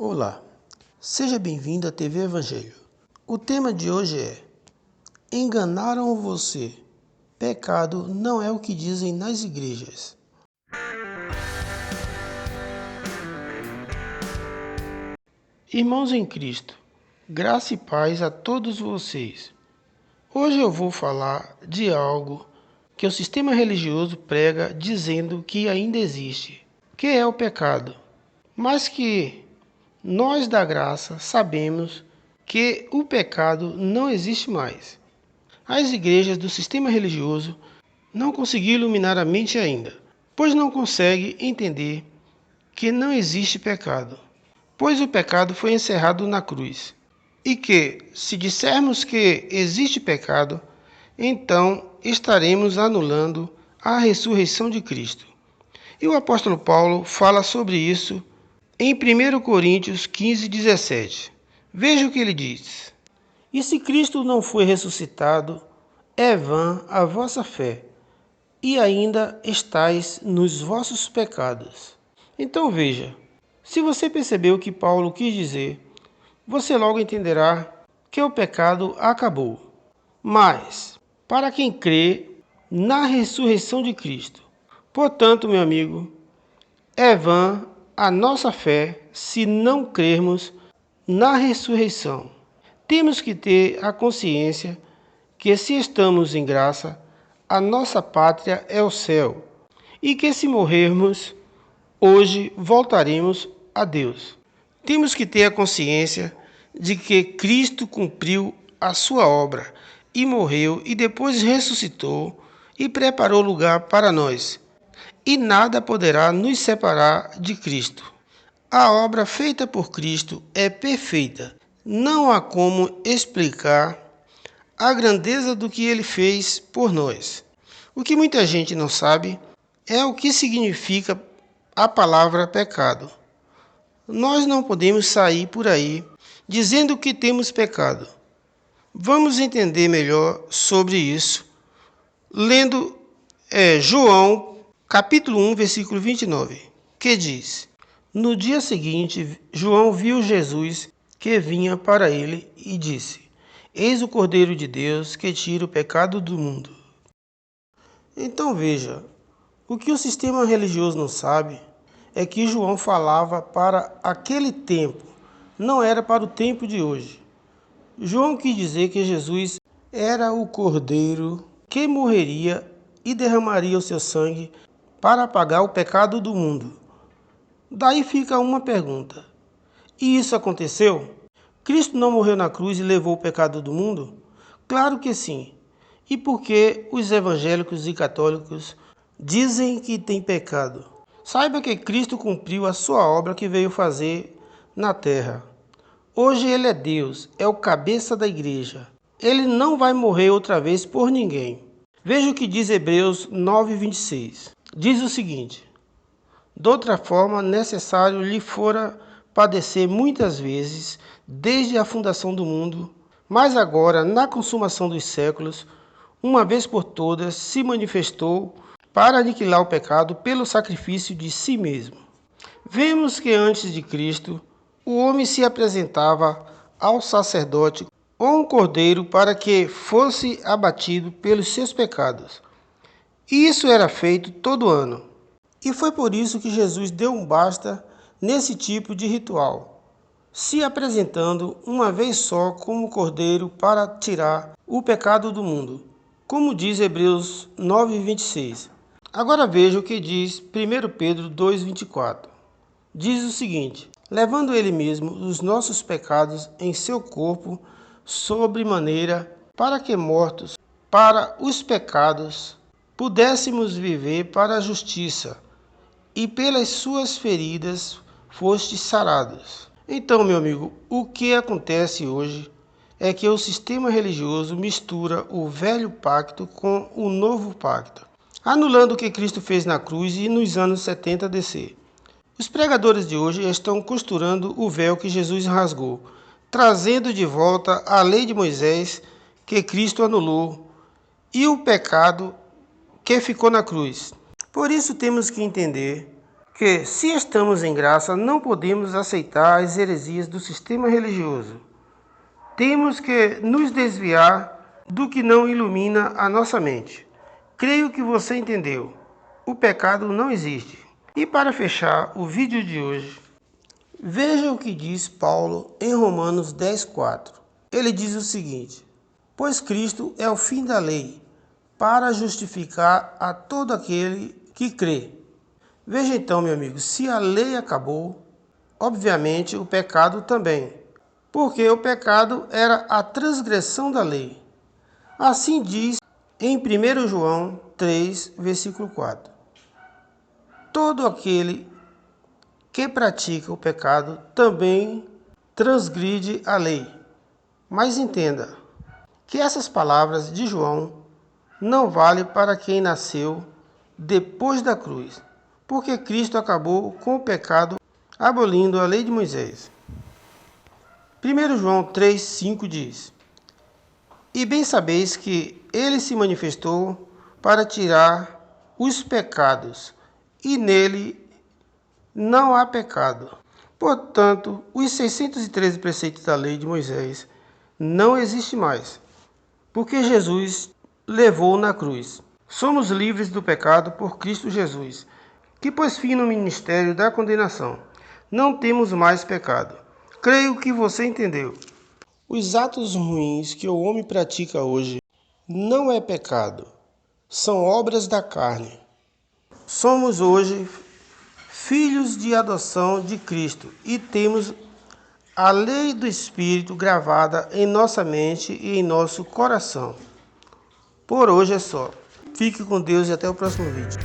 Olá, seja bem-vindo à TV Evangelho. O tema de hoje é: enganaram você. Pecado não é o que dizem nas igrejas. Irmãos em Cristo, graça e paz a todos vocês. Hoje eu vou falar de algo que o sistema religioso prega dizendo que ainda existe, que é o pecado, mas que nós da graça sabemos que o pecado não existe mais. As igrejas do sistema religioso não conseguiram iluminar a mente ainda, pois não conseguem entender que não existe pecado, pois o pecado foi encerrado na cruz. E que, se dissermos que existe pecado, então estaremos anulando a ressurreição de Cristo. E o apóstolo Paulo fala sobre isso em 1 Coríntios 15:17. Veja o que ele diz: E se Cristo não foi ressuscitado, é vã a vossa fé, e ainda estáis nos vossos pecados. Então veja, se você percebeu o que Paulo quis dizer, você logo entenderá que o pecado acabou. Mas, para quem crê na ressurreição de Cristo, portanto, meu amigo, é vã a nossa fé se não crermos na ressurreição. Temos que ter a consciência que, se estamos em graça, a nossa pátria é o céu, e que, se morrermos, hoje voltaremos a Deus. Temos que ter a consciência de que Cristo cumpriu a sua obra e morreu e depois ressuscitou e preparou lugar para nós. E nada poderá nos separar de Cristo. A obra feita por Cristo é perfeita. Não há como explicar a grandeza do que ele fez por nós. O que muita gente não sabe é o que significa a palavra pecado. Nós não podemos sair por aí dizendo que temos pecado. Vamos entender melhor sobre isso lendo João capítulo 1, versículo 29, que diz: No dia seguinte, João viu Jesus que vinha para ele e disse: Eis o Cordeiro de Deus que tira o pecado do mundo. Então veja, o que o sistema religioso não sabe é que João falava para aquele tempo, não era para o tempo de hoje. João quis dizer que Jesus era o Cordeiro que morreria e derramaria o seu sangue para apagar o pecado do mundo. Daí fica uma pergunta: e isso aconteceu? Cristo não morreu na cruz e levou o pecado do mundo? Claro que sim. E por que os evangélicos e católicos dizem que tem pecado? Saiba que Cristo cumpriu a sua obra que veio fazer na terra. Hoje ele é Deus, é o cabeça da igreja. Ele não vai morrer outra vez por ninguém. Veja o que diz Hebreus 9:26. Diz o seguinte: De outra forma, necessário lhe fora padecer muitas vezes, desde a fundação do mundo, mas agora, na consumação dos séculos, uma vez por todas, se manifestou para aniquilar o pecado pelo sacrifício de si mesmo. Vemos que antes de Cristo, o homem se apresentava ao sacerdote ou um cordeiro para que fosse abatido pelos seus pecados. E isso era feito todo ano. E foi por isso que Jesus deu um basta nesse tipo de ritual, se apresentando uma vez só como cordeiro para tirar o pecado do mundo, como diz Hebreus 9:26. Agora veja o que diz 1 Pedro 2:24. Diz o seguinte: levando ele mesmo os nossos pecados em seu corpo sobre maneira, para que mortos para os pecados pudéssemos viver para a justiça, e pelas suas feridas fostes sarados. Então, meu amigo, o que acontece hoje é que o sistema religioso mistura o velho pacto com o novo pacto, anulando o que Cristo fez na cruz e nos anos 70 DC. Os pregadores de hoje estão costurando o véu que Jesus rasgou, trazendo de volta a lei de Moisés que Cristo anulou e o pecado que ficou na cruz. Por isso temos que entender que, se estamos em graça, não podemos aceitar as heresias do sistema religioso. Temos que nos desviar do que não ilumina a nossa mente. Creio que você entendeu. O pecado não existe. E para fechar o vídeo de hoje, veja o que diz Paulo em Romanos 10:4. Ele diz o seguinte: pois Cristo é o fim da lei, para justificar a todo aquele que crê. Veja então, meu amigo, se a lei acabou, obviamente o pecado também, porque o pecado era a transgressão da lei. Assim diz em 1 João 3, versículo 4. Todo aquele que pratica o pecado também transgride a lei. Mas entenda que essas palavras de João não valem para quem nasceu depois da cruz, porque Cristo acabou com o pecado, abolindo a lei de Moisés. 1 João 3,5 diz: e bem sabeis que ele se manifestou para tirar os pecados, e nele não há pecado. Portanto, os 613 preceitos da lei de Moisés não existem mais, porque Jesus levou na cruz. Somos livres do pecado por Cristo Jesus, que pôs fim no ministério da condenação. Não temos mais pecado. Creio que você entendeu. Os atos ruins que o homem pratica hoje não é pecado, são obras da carne. Somos hoje filhos de adoção de Cristo e temos a lei do Espírito gravada em nossa mente e em nosso coração. Por hoje é só. Fique com Deus e até o próximo vídeo.